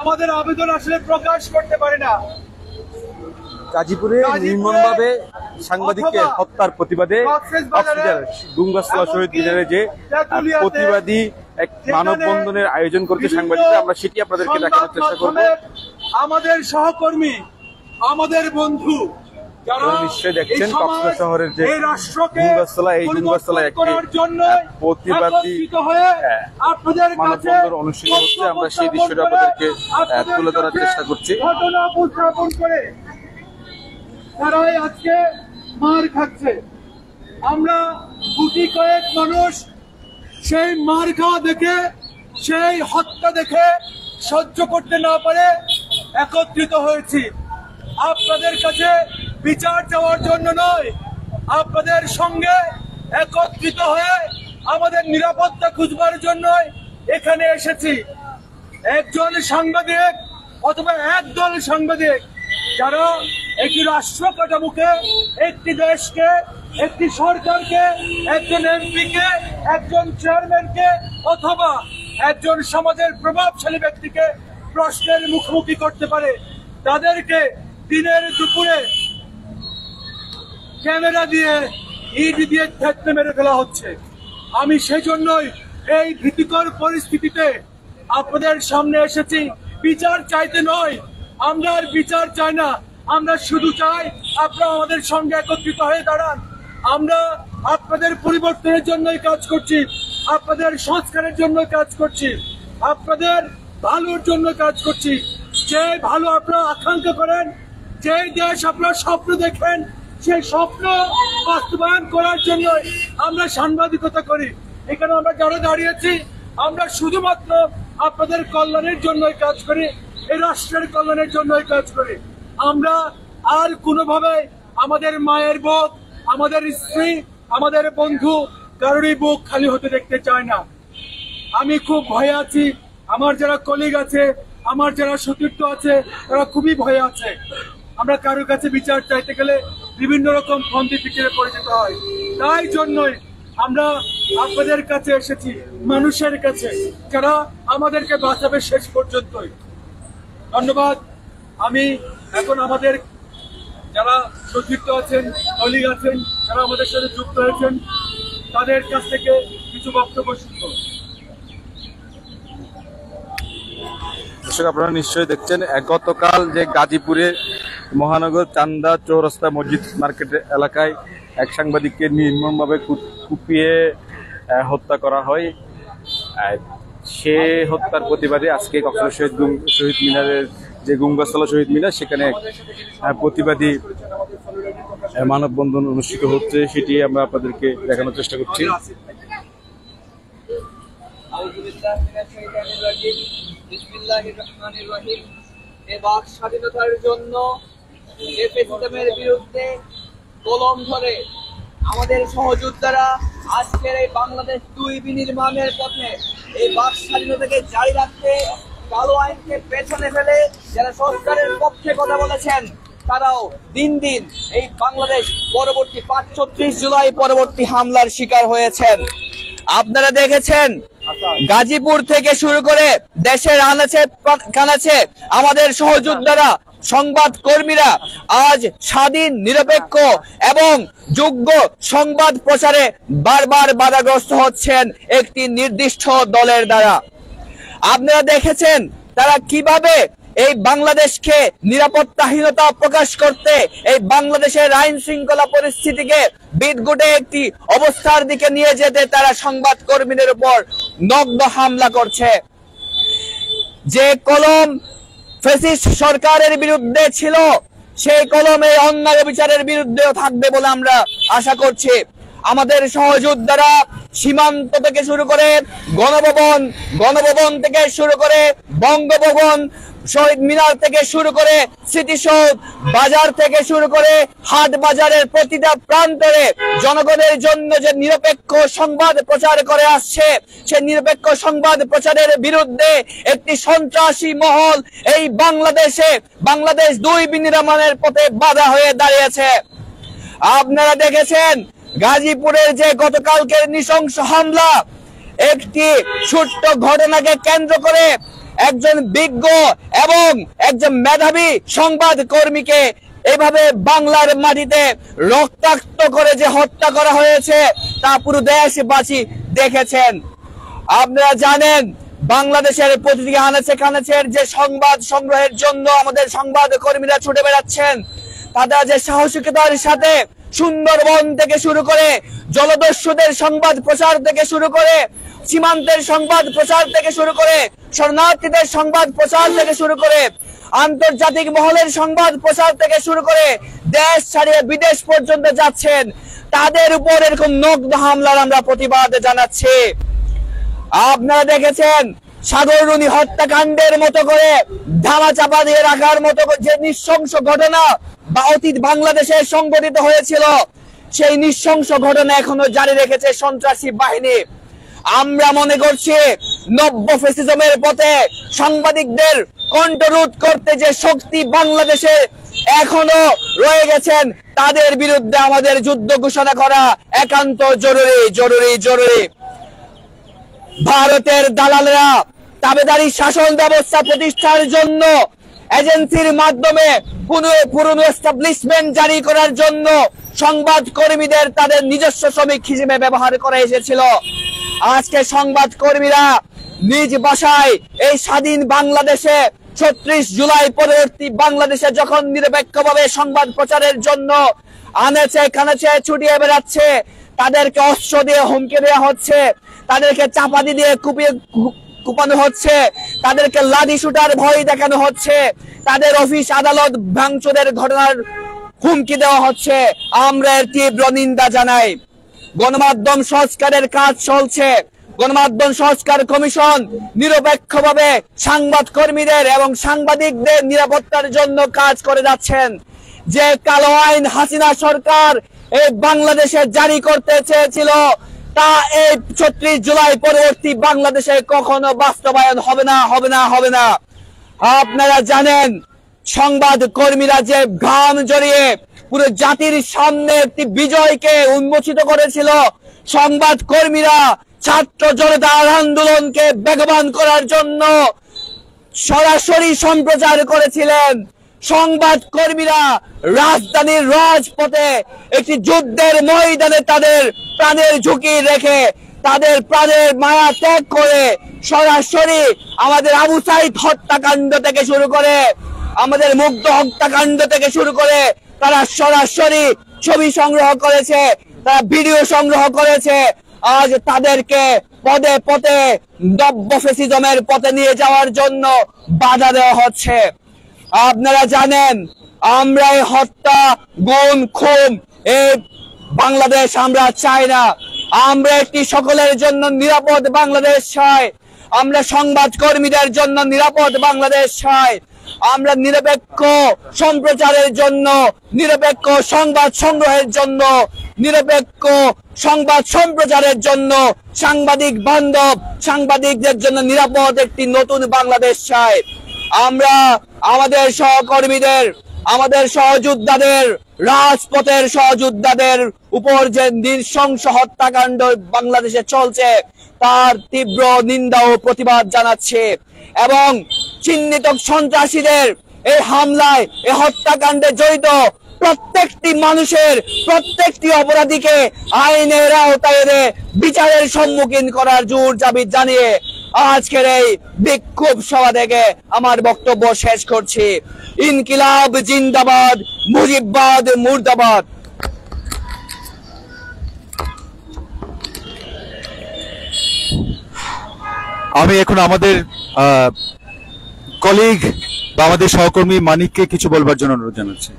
আমাদের আবেদন আসলে প্রকাশ করতে পারে না। গাজীপুরে নির্মমভাবে সাংবাদিককে হত্যার প্রতিবাদে গুঙ্গাসলা শহীদ মিনারে যে প্রতিবাদী এক মানববন্ধনের আয়োজন করতে সাংবাদিকরা, আমরা সেটি আপনাদেরকে দেখানোর চেষ্টা করব। আমাদের সহকর্মী, আমাদের বন্ধু নিশ্চয়ই দেখছেন কক্সবাজার শহরের যে গুঙ্গাসলা, এই গুঙ্গাসলা একটি প্রতিবাদী মানববন্ধন অনুষ্ঠিত হচ্ছে। আমরা সেই দৃশ্যটা আপনাদেরকে তুলে ধরার চেষ্টা করছি। ঘটনা উপস্থাপন করে তারাই আজকে মার খাচ্ছে। আমরা গুটি কয়েক মানুষ সেই মার খাওয়া দেখে, সেই হত্যা দেখে সহ্য করতে না পারে একত্রিত হয়েছি। আপনাদের কাছে বিচার চাওয়ার জন্য নয়, আপনাদের সঙ্গে একত্রিত হয়ে আমাদের নিরাপত্তা খুঁজবার জন্য এখানে এসেছি। একজন সাংবাদিক অথবা একদল সাংবাদিক যারা একটি রাষ্ট্র কাঠামোকে, একটি দেশকে, একটি সরকারকে, একজন এমপিকে, একজন চেয়ারম্যানকে অথবা একজন সমাজের প্রভাবশালী ব্যক্তিকে প্রশ্নের মুখোমুখি করতে পারে, তাদেরকে দিনের দুপুরে ক্যামেরা দিয়ে, ইট দিয়ে থেতলে মেরে ফেলা হচ্ছে। আমি সেজন্যই এই ভীতিকর পরিস্থিতিতে আপনাদের সামনে এসেছি। বিচার চাইতে নয়, আমরা আর বিচার চাই না, আমরা শুধু চাই আপনারা আমাদের সঙ্গে একত্রিত হয়ে দাঁড়ান। আমরা আপনাদের পরিবর্তনের জন্যই কাজ করছি, আপনাদের সংস্কারের জন্য কাজ করছি, আপনাদের ভালোর জন্য কাজ করছি। যে ভালো আপনারা আকাঙ্ক্ষা করেন, যে দেশ আপনারা স্বপ্ন দেখেন, সেই স্বপ্ন বাস্তবায়ন করার জন্য আমরা সাংবাদিকতা করি। এখানে আমরা যারা দাঁড়িয়েছি, আমরা শুধুমাত্র আপনাদের কল্যাণের জন্যই কাজ করি, এই রাষ্ট্রের কল্যাণের জন্যই কাজ করি। আমরা আর কোনোভাবে আমাদের মায়ের বুক, আমাদের স্ত্রী, আমাদের বন্ধু কারোরই বুক খালি হতে দেখতে চাই না। আমি খুব ভয়ে আছি, আমার যারা কলিগ আছে, আমার যারা সতীর্থ আছে, তারা খুবই ভয়ে আছে। আমরা কারোর কাছে বিচার চাইতে গেলে বিভিন্ন রকম ফন্দি ফিকিরে পড়ে যেতে হয়। তাই জন্যই আমরা আপনাদের কাছে এসেছি, মানুষের কাছে যারা আমাদেরকে বাঁচাবে শেষ পর্যন্তই। ধন্যবাদ। আমি এখন আমাদের যারা সতীর্থ আছেন, কলিগ আছেন, যারা আমাদের সাথে যুক্ত হয়েছেন, তাদের কাছ থেকে কিছু বক্তব্য শুনব। দর্শক, আপনারা নিশ্চয়ই দেখছেন গতকাল যে গাজীপুরে মহানগর চান্দা চৌরাস্তা মসজিদ মার্কেট এলাকায় এক সাংবাদিককে নির্মমভাবে কুপিয়ে হত্যা করা হয়। সে হত্যার প্রতিবাদে আজকে কক্সবাজার শহীদ মিনারের যে গুঙ্গাসলা শহীদ মিনার, সেখানে প্রতিবাদী মানববন্ধন অনুষ্ঠিত হচ্ছে, সেটি আমরা আপনাদেরকে দেখানোর চেষ্টা করছি। স্বাধীনতার জন্য বিরুদ্ধে কলম ধরে আমাদের সহযোদ্ধারা আজকের এই বাংলাদেশ 2 বিনির্মাণের পথে এই বাক স্বাধীনতাকে জারি রাখতে কালো আইনকে পেছনে ফেলে যারা সরকারের পক্ষে কথা বলেছেন, তারাও দিন দিন এই বাংলাদেশ পরবর্তী 35 জুলাই পরবর্তী হামলার শিকার হয়েছেন। আপনারা দেখেছেন গাজীপুর থেকে শুরু করে দেশের আনাচে কানাচে আমাদের সহযোদ্ধারা, সংবাদ কর্মীরা আজ স্বাধীন, নিরপেক্ষ এবং যোগ্য সংবাদ প্রচারে বারবার বাধাগ্রস্ত হচ্ছেন একটি নির্দিষ্ট দলের দ্বারা। আপনারা দেখেছেন তারা কিভাবে এই বাংলাদেশকে নিরাপত্তাহীনতা প্রকাশ করতে, এই বাংলাদেশের আইন শৃঙ্খলা পরিস্থিতিকে বিদঘুটে একটি অবস্থার দিকে নিয়ে যেতে তারা সংবাদ কর্মীদের উপর নগ্ন হামলা করছে। যে কলম ফ্যাসিস্ট সরকারের বিরুদ্ধে ছিল, সেই কলমে অন্যায় বিচারের বিরুদ্ধেও থাকবে বলে আমরা আশা করছি। আমাদের সহযোদ্ধারা সীমান্ত থেকে শুরু করে গণভবন থেকে শুরু করে বঙ্গভবন, শহীদ মিনার থেকে শুরু করে স্মৃতিসৌধ, বাজার থেকে শুরু করে হাট বাজারের প্রতিটা প্রান্তরে জনগণের জন্য যে নিরপেক্ষ সংবাদ প্রচার করে আসছে, সেই নিরপেক্ষ সংবাদ প্রচারের বিরুদ্ধে একটি সন্ত্রাসী মহল এই বাংলাদেশ 2 বিনির্মাণের পথে বাধা হয়ে দাঁড়িয়েছে। আপনারা দেখেছেন গাজীপুরের যে গতকালকের নৃশংস হামলা, একটি ছোট্ট ঘটনাকে কেন্দ্র করে একজন বিজ্ঞ এবং একজন মেধাবী সংবাদ কর্মীকে এভাবে বাংলার মাটিতে রক্তাক্ত করে যে হত্যা করা হয়েছে তা পুরো দেশবাসী দেখেছেন। আপনারা জানেন বাংলাদেশের প্রতিটি আনাচে কানাচের যে সংবাদ সংগ্রহের জন্য আমাদের সংবাদ কর্মীরা ছুটে বেড়াচ্ছেন, তারা যে সাহসিকতার সাথে সুন্দরবন থেকে শুরু করে জলদস্যুদের সংবাদ প্রচার থেকে শুরু করে সীমান্তের সংবাদ প্রচার থেকে শুরু করে শরণার্থীদের সংবাদ প্রচার থেকে শুরু করে আন্তর্জাতিক মহলের সংবাদ প্রচার থেকে শুরু করে দেশ ছাড়িয়ে বিদেশ পর্যন্ত যাচ্ছেন, তাদের উপর এরকম নগ্ন হামলার আমরা প্রতিবাদ জানাচ্ছি। আপনারা দেখেছেন সাগররুনি হত্যাকাণ্ডের মতো করে ধামাচাপা দিয়ে রাখার মতো যে নৃশংস ঘটনা বা অতীত বাংলাদেশে সংঘটিত হয়েছিল, সেই নৃশংস ঘটনা এখনো জারি রেখেছে সন্ত্রাসী বাহিনী। আমরা মনে করছি নব্য ফ্যাসিজমের পথে সাংবাদিকদের কণ্ঠরোধ করতে যে শক্তি বাংলাদেশে এখনো রয়ে গেছেন, তাদের বিরুদ্ধে আমাদের যুদ্ধ ঘোষণা করা একান্ত জরুরি জরুরি জরুরি। ভারতের দালালরা তাবেদারি শাসন ব্যবস্থা প্রতিষ্ঠার জন্য এজেন্সির মাধ্যমে পুরনো এস্টাবলিশমেন্ট জারি করার জন্য সংবাদ কর্মীদের তাদের নিজস্ব শ্রমিক হিসেবে ব্যবহার করে এসেছিল। আজকে সংবাদ কর্মীরা নিজ বাসায় এই স্বাধীন বাংলাদেশে ৩৬ জুলাই পরবর্তী বাংলাদেশে যখন নিরপেক্ষভাবে সংবাদ প্রচারের জন্য আনাচে কানাচে ছুটিয়ে বেড়াচ্ছে, তাদেরকে অস্ত্র দিয়ে হুমকি দেওয়া হচ্ছে, তাদেরকে চাপাতি দিয়ে কুপানো হচ্ছে, তাদেরকে লাঠি শুটার ভয় দেখানো হচ্ছে, তাদের অফিস আদালত ভাঙচুরের ঘটনার হুমকি দেওয়া হচ্ছে। আমরা এর তীব্র নিন্দা জানাই। গণমাধ্যম সংস্কারের কাজ চলছে। গণমাধ্যম সংস্কার কমিশন নিরপেক্ষভাবে সংবাদ কর্মীদের এবং সাংবাদিকদের নিরাপত্তার জন্য কাজ করে যাচ্ছেন। যে কালো আইন হাসিনা সরকার এই বাংলাদেশে জারি করতে চেয়েছিল, তা এই ৩৬ জুলাই পরবর্তী বাংলাদেশে কখনো বাস্তবায়ন হবে না, হবে না, হবে না। আপনারা জানেন সংবাদ কর্মীরা যে ঘাম জড়িয়ে পুরো জাতির সামনে একটি বিজয়কে উন্মোচিত করেছিল, সংবাদ কর্মীরা ছাত্র জনতার আন্দোলনকে বেগবান করার জন্য সরাসরি সম্প্রচার করেছিলেন। সংবাদ কর্মীরা রাজধানীর রাজপথে একটি যুদ্ধের ময়দানে তাদের প্রাণের ঝুঁকি রেখে তাদের প্রাণের মায়া ত্যাগ করে সরাসরি আমাদের আবু সাইদ হত্যাকাণ্ড থেকে শুরু করে আমাদের মুগ্ধ হত্যাকাণ্ড থেকে শুরু করে তারা সরাসরি ছবি সংগ্রহ করেছে, তারা ভিডিও সংগ্রহ করেছে। আজ তাদেরকে পদে পদে নব্য ফ্যাসিজমের পথে নিয়ে যাওয়ার জন্য বাধা দেওয়া হচ্ছে। আপনারা জানেন আমরা এই হত্যা গুম খুন এই বাংলাদেশ আমরা চাই না। আমরা একটি সকলের জন্য নিরাপদ বাংলাদেশ চাই। আমরা সংবাদ কর্মীদের জন্য নিরাপদ বাংলাদেশ চাই। আমরা নিরপেক্ষ সম্প্রচারের জন্য, নিরপেক্ষ সংবাদ সংগ্রহের জন্য, নিরপেক্ষ সংবাদ সম্প্রচারের জন্য সাংবাদিক বান্ধব, সাংবাদিকদের জন্য নিরাপদ একটি নতুন বাংলাদেশ চাই। আমরা আমাদের সহকর্মীদের, আমাদের সহযোদ্ধাদের, রাজপথের সহযোদ্ধাদের উপর যে নৃশংস হত্যাকাণ্ড বাংলাদেশে চলছে তার তীব্র নিন্দা ও প্রতিবাদ জানাচ্ছে এবং চিহ্নিত সন্ত্রাসীদের এই হামলায়, এই হত্যাকাণ্ডে জড়িত প্রত্যেকটি মানুষের, প্রত্যেকটি অপরাধীকে আইনের আওতায় এনে বিচারের সম্মুখীন করার জোর দাবি জানিয়ে আজকের এই বিক্ষোভ সভা থেকে আমার বক্তব্য শেষ করছি। ইনকিলাব জিন্দাবাদ, মুজিববাদ মুর্দাবাদ। আমি এখন আমাদের কলিগ বা আমাদের সহকর্মী মানিককে কিছু বলবার জন্য অনুরোধ জানাচ্ছি।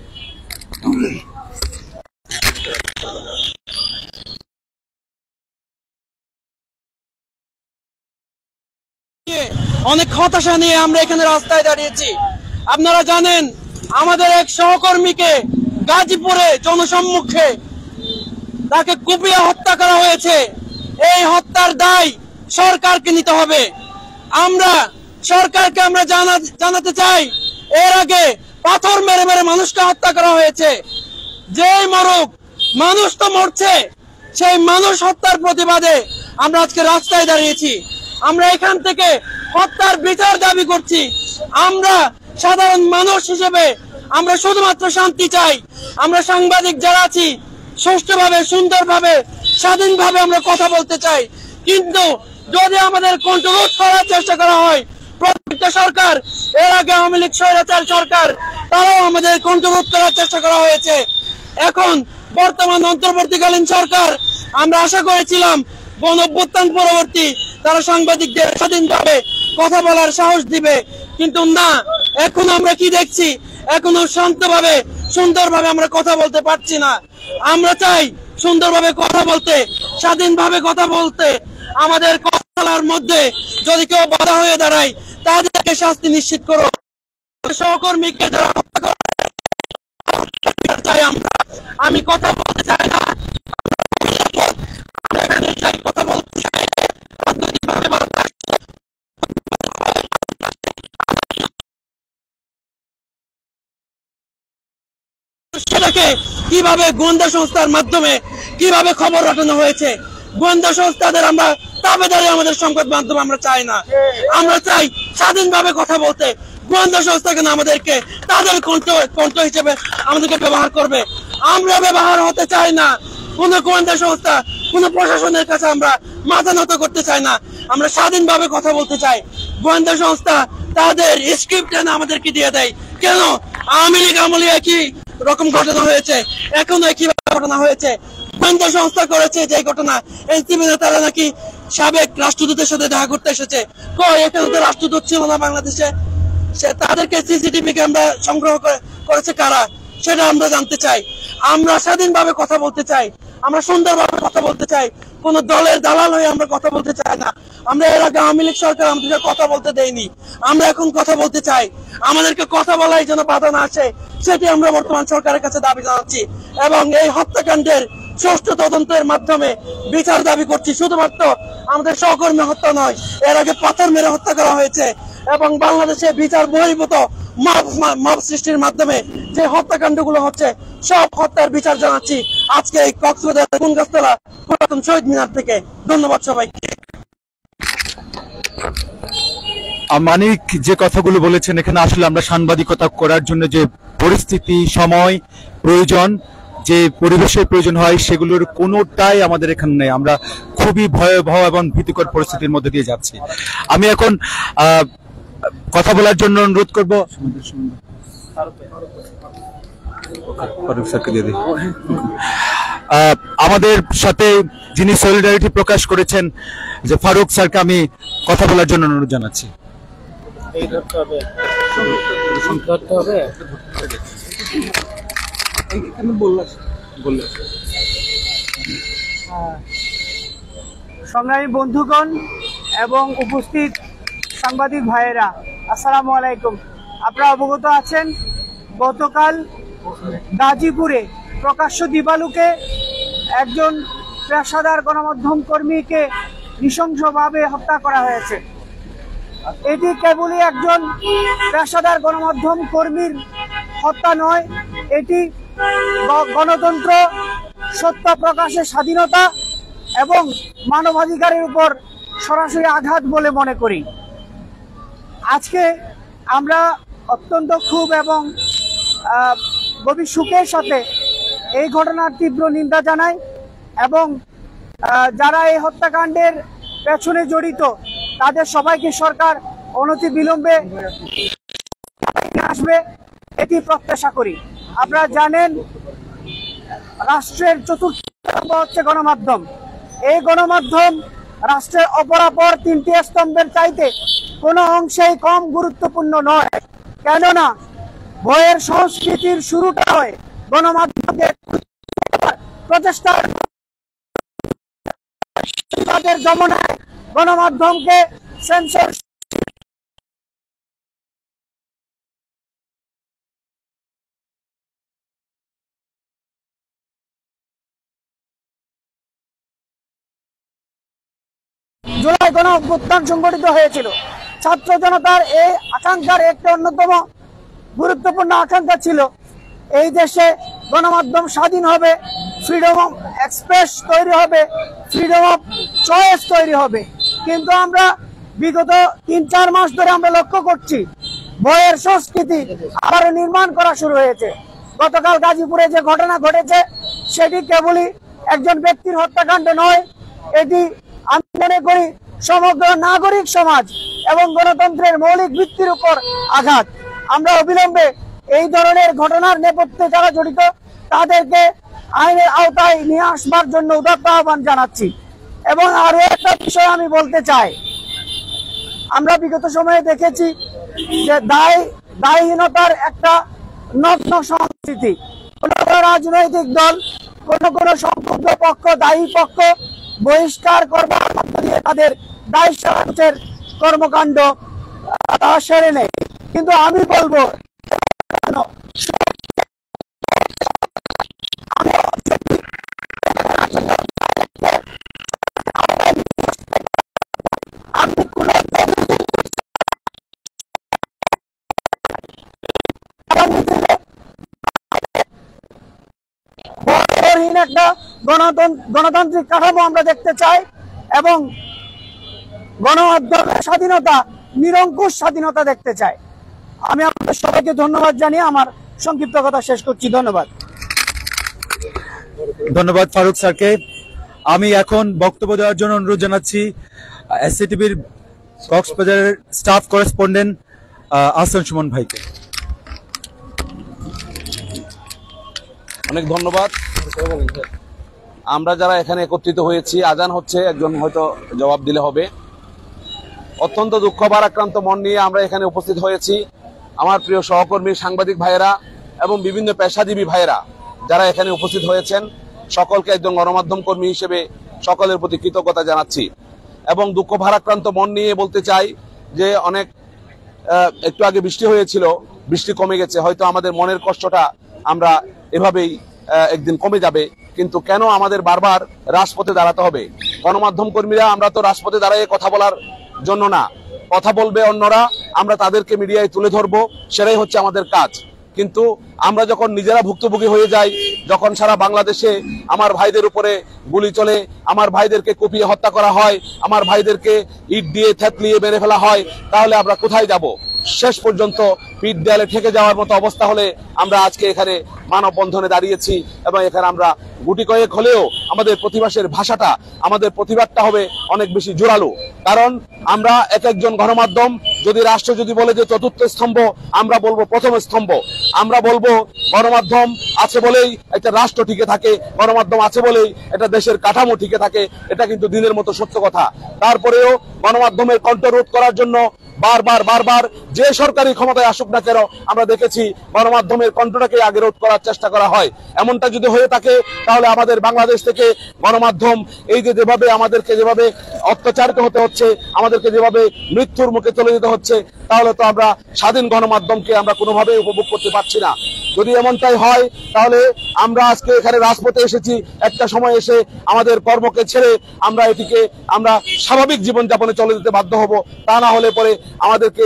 অনেক হতাশা নিয়ে আমরা এখানে রাস্তায় দাঁড়িয়েছি। আপনারা জানেন আমাদের এক সহকর্মীকে গাজীপুরে জনসম্মুখে তাকে কুপিয়ে হত্যা করা হয়েছে। এই হত্যার দায় সরকারকে নিতে হবে। আমরা সরকারকে আমরা জানাতে চাই, এর আগে পাথর মেরে মেরে মানুষকে হত্যা করা হয়েছে। যেই মরুক, মানুষ তো মরছে। সেই মানুষ হত্যার প্রতিবাদে আমরা আজকে রাস্তায় দাঁড়িয়েছি। আমরা এখান থেকে হত্যার বিচার দাবি করছি। আমরা সাধারণ মানুষ হিসেবে আমরা শুধুমাত্র শান্তি চাই। আমরা সাংবাদিক যারা আছি সুষ্ঠুভাবে, সুন্দরভাবে, স্বাধীনভাবে আমরা কথা বলতে চাই। কিন্তু যদি আমাদের কন্ট্রোল করার চেষ্টা করা হয়, প্রত্যেকটা সরকার, এর আগে আওয়ামী লীগ স্বৈরাচার সরকার, তারাও আমাদের কন্ট্রোল করার চেষ্টা করা হয়েছে। এখন বর্তমান অন্তর্বর্তীকালীন সরকার, আমরা আশা করেছিলাম গণ অভ্যুত্থান পরবর্তী তারা সাংবাদিকদের স্বাধীনভাবে কথা বলার সাহস দিবে, কিন্তু না। এখন আমরা কি দেখছি, এখনো শান্তভাবে, সুন্দরভাবে আমরা কথা বলতে পারছি না। আমরা চাই সুন্দরভাবে কথা বলতে, স্বাধীনভাবে কথা বলতে। আমাদের কথার মধ্যে যদি কেউ বাধা হয়ে দাঁড়ায়, তাদেরকে শাস্তি নিশ্চিত করো। সহকর্মীকে যারা হত্যা করে চাই আমরা। আমি কথা বলতে চাই না, কথা বলতে চাই সেটাকে কিভাবে গোয়েন্দা সংস্থার মাধ্যমে কিভাবে খবর রটানো হয়েছে। গোয়েন্দা সংস্থাদের আমরা তাবেদারি আমাদের সংবাদ মাধ্যম আমরা চাই না। আমরা চাই স্বাধীনভাবে কথা বলতে। গোয়েন্দা সংস্থা কেন আমাদেরকে তাদের কণ্ঠ হিসেবে আমাদেরকে ব্যবহার করবে? আমরা ব্যবহার হতে চাই না কোন গোয়েন্দা সংস্থা, কোন প্রশাসনের কাছে আমরা মাথা নত করতে চাই না। আমরা স্বাধীনভাবে কথা বলতে চাই। গোয়েন্দা সংস্থা তাদের স্ক্রিপ্ট এনে আমাদেরকে দিয়ে দেয়। কেন? আওয়ামী লীগ আমলে একই রকম ঘটনা হয়েছে, এখনো একই ঘটনা হয়েছে। গোয়েন্দা সংস্থা করেছে যে ঘটনা, এনসিপি নেতারা নাকি সাবেক রাষ্ট্রদূতের সাথে দেখা করতে এসেছে। এখানে তো রাষ্ট্রদূত ছিল না বাংলাদেশে। তাদেরকে সিসিটিভি ক্যামেরা সংগ্রহ করেছে কারা, সেটা আমরা জানতে চাই। আমরা স্বাধীনভাবে কথা বলতে চাই, আমরা সুন্দরভাবে কথা বলতে চাই। কোন দলের দালাল হয়ে আমরা কথা বলতে চাই না। আমরা এর আগে আওয়ামী লীগ সরকার আমাদেরকে কথা বলতে দেয়নি, আমরা এখন কথা বলতে চাই। আমাদেরকে কথা বলাই যেন বাধা না আসে, সেটি আমরা বর্তমান সরকারের কাছে দাবি জানাচ্ছি। এবং এই হত্যাকাণ্ডের সুষ্ঠু তদন্তের মাধ্যমে বিচার দাবি করছি। শুধুমাত্র আমাদের সহকর্মী হত্যা নয়, এর আগে পাথর মেরে হত্যা করা হয়েছে। এবং বাংলাদেশে বিচার বহির্ভূত মব সৃষ্টির মাধ্যমে যে হত্যাকাণ্ডগুলো হচ্ছে, সব হত্যার বিচার জানাচ্ছি আজকে এই কক্সবাজার কুনগাছতলা পুরাতন শহীদ মিনার থেকে। ধন্যবাদ সবাইকে। মানিক যে কথাগুলো বলেছেন, এখানে আসলে আমরা সাংবাদিকতা করার জন্য যে পরিস্থিতি, সময় প্রয়োজন, যে পরিবেশের প্রয়োজন হয়, সেগুলোর কোনোটাই আমাদের এখানে নেই। আমরা খুবই ভয়াবহ এবং ভীতিকর পরিস্থিতির মধ্যে দিয়ে যাচ্ছি। আমি এখন কথা বলার জন্য অনুরোধ করবো আমাদের সাথে যিনি সলিডারিটি প্রকাশ করেছেন, যে ফারুক স্যারকে আমি কথা বলার জন্য অনুরোধ জানাচ্ছি। সংগ্রামী বন্ধুগণ এবং উপস্থিত সাংবাদিক ভাইয়েরা, আসসালামু আলাইকুম। আপনারা অবগত আছেন, গতকাল গাজীপুরে প্রকাশ্য দিবালোকে একজন পেশাদার গণমাধ্যম কর্মীকে নৃশংসভাবে হত্যা করা হয়েছে। এটি কেবলই একজন পেশাদার গণমাধ্যম কর্মীর হত্যা নয়, এটি গণতন্ত্র, সত্য প্রকাশের স্বাধীনতা এবং মানবাধিকারের উপর সরাসরি আঘাত বলে মনে করি। আজকে আমরা অত্যন্ত ক্ষোভ এবং গভীর শোকের সাথে এই ঘটনার তীব্র নিন্দা জানাই এবং যারা এই হত্যাকাণ্ডের পেছনে জড়িত তাদের সবাইকে সরকার অনতিবিলম্বে আসবে এটি প্রত্যাশা করি। আপনারা জানেন, রাষ্ট্রের চতুর্থ স্তম্ভ হচ্ছে গণমাধ্যম। এই গণমাধ্যম রাষ্ট্রের অপরাপর তিনটি স্তম্ভের চাইতে কোনো অংশেই কম গুরুত্বপূর্ণ নয়। কেননা ভয়ের সংস্কৃতির শুরুটা হয় গণমাধ্যমের প্রচেষ্টার যমুনায় গণমাধ্যমকে সেন্সর জুলাই গণ অভ্যুত্থান সংগঠিত হয়েছিল। ছাত্র জনতার এই আকাঙ্ক্ষার একটি অন্যতম গুরুত্বপূর্ণ আকাঙ্ক্ষা ছিল এই দেশে গণমাধ্যম স্বাধীন হবে, ফ্রিডম অফ এক্সপ্রেস তৈরি হবে, ফ্রিডম অফ চয়েস তৈরি হবে। কিন্তু আমরা বিগত 3-4 মাস ধরে আমরা লক্ষ্য করছি ভয়ের সংস্কৃতি আবার নির্মাণ করা শুরু হয়েছে। গতকাল গাজীপুরে যে ঘটনা ঘটেছে সেটি কেবলই একজন ব্যক্তির হত্যাকাণ্ড নয়, এটি আমি মনে করি সমগ্র নাগরিক সমাজ এবং গণতন্ত্রের মৌলিক ভিত্তির উপর আঘাত। আমরা অবিলম্বে এই ধরনের ঘটনার নেপথ্যে যারা জড়িত তাদেরকে আইনের আওতায় নিয়ে আসবার জন্য উদাত্ত আহ্বান জানাচ্ছি। এবং আরো একটা বিষয় আমি বলতে চাই, আমরা বিগত সময়ে দেখেছি যে দায়হীনতার একটা নগ্ন সংস্কৃতি। কোন কোন রাজনৈতিক দল, কোন সম্পূর্ণ পক্ষ, দায়ী পক্ষ বহিষ্কার করবার মধ্য দিয়ে তাদের দায় সাহায্যের কর্মকাণ্ড তারা সেরে নেয়। কিন্তু আমি বলবো একটা গণতান্ত্রিক কাঠামো আমরা দেখতে চাই এবং গণমাধ্যমের স্বাধীনতা, নিরঙ্কুশ স্বাধীনতা দেখতে চাই। আমি আপনাদের সবাইকে ধন্যবাদ জানিয়ে আমার সংক্ষিপ্ত কথা শেষ করছি। ধন্যবাদ। ধন্যবাদ ফারুক স্যারকে। আমি এখন বক্তব্য দেওয়ার জন্য অনুরোধ জানাচ্ছি এসসিটিভির কক্সবাজারের স্টাফ করেসপন্ডেন্ট আহসান সুমন ভাইকে। অনেক ধন্যবাদ। আমরা যারা এখানে একত্রিত হয়েছি, আজান হচ্ছে, একজন হয়তো জবাব দিলে হবে। অত্যন্ত দুঃখ ভারাক্রান্ত মন নিয়ে আমরা এখানে উপস্থিত হয়েছি। আমার প্রিয় সহকর্মী সাংবাদিক ভাইয়েরা এবং বিভিন্ন পেশাজীবী ভাইয়েরা যারা এখানে উপস্থিত হয়েছেন, সকলকে একজন গণমাধ্যম কর্মী হিসেবে সকলের প্রতি কৃতজ্ঞতা জানাচ্ছি এবং দুঃখ ভারাক্রান্ত মন নিয়ে বলতে চাই যে একটু আগে বৃষ্টি হয়েছিল, বৃষ্টি কমে গেছে, হয়তো আমাদের মনের কষ্টটা আমরা এভাবেই একদিন কমে যাবে। কিন্তু কেন আমাদের বারবার রাজপথে দাঁড়াতে হবে? গণমাধ্যম কর্মীরা আমরা তো রাজপথে দাঁড়িয়ে কথা বলার জন্য না, কথা বলবে অন্যরা, আমরা তাদেরকে মিডিয়ায় তুলে ধরবো, সেটাই হচ্ছে আমাদের কাজ। কিন্তু আমরা যখন নিজেরা ভুক্তভোগী হয়ে যাই, যখন সারা বাংলাদেশে আমার ভাইদের উপরে গুলি চলে, আমার ভাইদেরকে কুপিয়ে হত্যা করা হয়, আমার ভাইদেরকে ইট দিয়ে থেতলিয়ে মেরে ফেলা হয়, তাহলে আমরা কোথায় যাব? শেষ পর্যন্ত পিঠ দেয়ালে ঠেকে যাওয়ার মতো অবস্থা হলে আমরা আজকে এখানে মানববন্ধনে দাঁড়িয়েছি এবং এখানে আমরা গুটি কয়েক হলেও আমাদের প্রতিবাসের ভাষাটা, আমাদের প্রতিবাদটা হবে অনেক বেশি জোরালো। কারণ আমরা এক একজন গণমাধ্যম, যদি রাষ্ট্র যদি বলে যে চতুর্থ স্তম্ভ, আমরা বলবো প্রথম স্তম্ভ। আমরা বলবো গণমাধ্যম আছে বলেই একটা রাষ্ট্র টিকে থাকে, গণমাধ্যম আছে বলেই একটা দেশের কাঠামো টিকে থাকে। এটা কিন্তু দিনের মতো সত্য কথা। তারপরেও গণমাধ্যমের কণ্ঠরোধ করার জন্য বারবার যে সরকারি ক্ষমতায় আসুক না কেন, আমরা দেখেছি গণমাধ্যমের কণ্ঠটাকে আগে রোধ করার চেষ্টা করা হয়। এমনটা যদি হয়ে থাকে তাহলে আমাদের বাংলাদেশ থেকে গণমাধ্যম এই যে যেভাবে আমাদেরকে যেভাবে অত্যাচারিত হতে হচ্ছে, আমাদেরকে যেভাবে মৃত্যুর মুখে চলে যেতে হচ্ছে, তাহলে তো আমরা স্বাধীন গণমাধ্যমকে আমরা কোনোভাবেই উপভোগ করতে পারছি না। যদি এমনটাই হয় তাহলে আমরা আজকে এখানে রাজপথে এসেছি, একটা সময় এসে আমাদের কর্মকে ছেড়ে আমরা আমরা স্বাভাবিক জীবনযাপনে চলে যেতে বাধ্য হব। তা না হলে পরে আমাদেরকে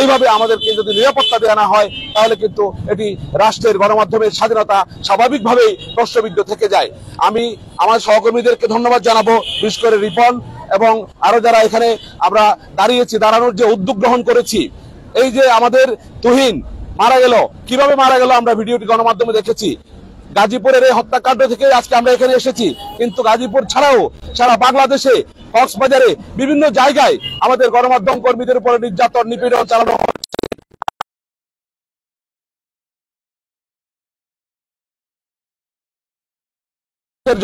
এইভাবে আমাদেরকে যদি নিরাপত্তা দেওয়া না হয়, তাহলে কিন্তু এটি রাষ্ট্রের গণমাধ্যমের স্বাধীনতা স্বাভাবিকভাবেই প্রশ্নবিদ্ধ থেকে যায়। আমি আমার সহকর্মীদেরকে ধন্যবাদ জানাবো, বিশেষ করে রিপন এবং আরো যারা এখানে আমরা দাঁড়ানোর যে উদ্যোগ গ্রহণ করেছি। এই যে আমাদের তুহিন মারা গেল, কিভাবে মারা গেল আমরা ভিডিওটি গণমাধ্যমে দেখেছি। গাজীপুরের এই হত্যাকাণ্ড থেকে আজকে আমরা এখানে এসেছি, কিন্তু গাজীপুর ছাড়াও সারা বাংলাদেশে কক্সবাজারে বিভিন্ন জায়গায় আমাদের গণমাধ্যম কর্মীদের উপরে নির্যাতন, নিপীড়ন চালানো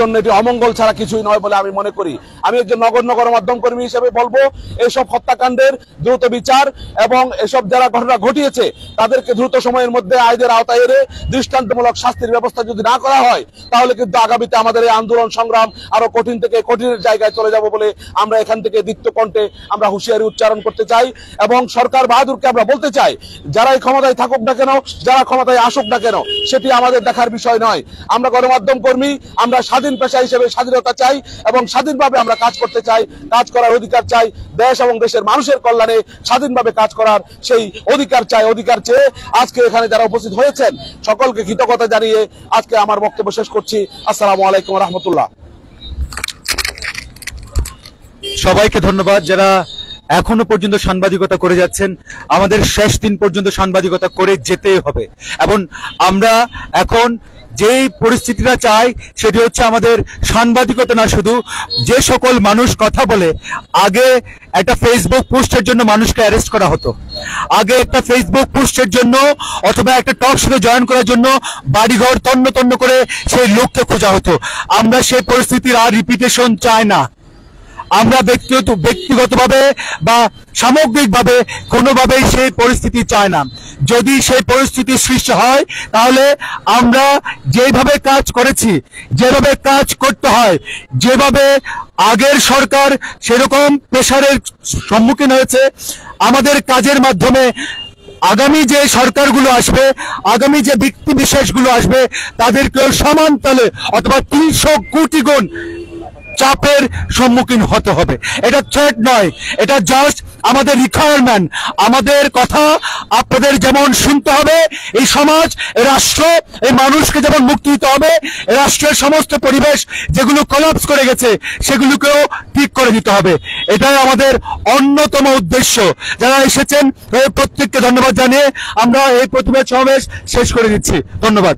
জন্য এটি অমঙ্গল ছাড়া কিছুই নয় বলে আমি মনে করি। আমি একজন নগণ্য গণমাধ্যম কর্মী হিসেবে বলবো, এইসব হত্যাকাণ্ডের দ্রুত বিচার এবং এসব যারা ঘটনা ঘটিয়েছে তাদেরকে দ্রুত সময়ের মধ্যে আইনের আওতায় এনে দৃষ্টান্তমূলক শাস্তির ব্যবস্থা যদি না করা হয়, তাহলে কিন্তু আগামীতে আমাদের এই আন্দোলন সংগ্রাম আরো কঠিন থেকে কঠিনের জায়গায় চলে যাব বলে আমরা এখান থেকে দীপ্ত কণ্ঠে আমরা হুঁশিয়ারি উচ্চারণ করতে চাই। এবং সরকার বাহাদুরকে আমরা বলতে চাই, যারাই ক্ষমতায় থাকুক না কেন, যারা ক্ষমতায় আসুক না কেন, সেটি আমাদের দেখার বিষয় নয়। আমরা গণমাধ্যম কর্মী, আমরা স্বাধীন পেশা হিসেবে স্বাধীনতা চাই এবং স্বাধীনভাবে আমরা কাজ করতে চাই, কাজ করার অধিকার চাই। দেশ এবং দেশের মানুষের কল্যাণে স্বাধীনভাবে কাজ করার সেই অধিকার চাই। অধিকার চেয়ে আজকে এখানে যারা উপস্থিত হয়েছেন সকলকে কৃতজ্ঞতা জানিয়ে আজকে আমার বক্তব্য শেষ করছি। আসসালামু আলাইকুম ওয়া রাহমাতুল্লাহ। সবাইকে ধন্যবাদ যারা এখনো পর্যন্ত সাংবাদিকতা করে যাচ্ছেন, আমাদের শেষ দিন পর্যন্ত সাংবাদিকতা করে যেতেই হবে। এবং আমরা এখন যেই পরিস্থিতিটা চাই সেটি হচ্ছে আমাদের সাংবাদিকতা না, শুধু যে সকল মানুষ কথা বলে, আগে একটা ফেসবুক পোস্টের জন্য মানুষকে অ্যারেস্ট করা হতো, আগে একটা ফেসবুক পোস্টের জন্য অথবা একটা টক শোতে জয়েন করার জন্য বাড়িঘর তন্ন তন্ন করে সেই লোককে খোঁজা হতো। আমরা সেই পরিস্থিতির আর রিপিটেশন চাই না। আমরা ব্যক্তিগতভাবে বা সামগ্রিকভাবে কোনোভাবেই সেই পরিস্থিতি চাই না। যদি সেই পরিস্থিতি সৃষ্টি হয় তাহলে আমরা যেভাবে কাজ করেছি, যেভাবে কাজ করতে হয়, যেভাবে আগের সরকার সেরকম প্রেসারের সম্মুখীন হয়েছে, আমাদের কাজের মাধ্যমে আগামী যে সরকারগুলো আসবে, আগামী যে ব্যক্তি বিশেষগুলো আসবে, তাদেরকেও সমান তালে অথবা 300 কোটি গুণ চাপের সম্মুখীন হতে হবে। এটা থ্রেট নয়, এটা জাস্ট আমাদের রিকোয়ারমেন্ট। আমাদের কথা আপনাদের যেমন শুনতে হবে, এই সমাজ, এই রাষ্ট্র, এই মানুষকে যেমন মুক্তি দিতে হবে, এই রাষ্ট্রের সমস্ত পরিবেশ যেগুলো কোলাপস করে গেছে সেগুলোকেও ঠিক করে দিতে হবে। এটাই আমাদের অন্যতম উদ্দেশ্য। যারা এসেছেন প্রত্যেককে ধন্যবাদ জানিয়ে আমরা এই প্রতিবাদ সমাবেশ শেষ করে দিচ্ছি। ধন্যবাদ।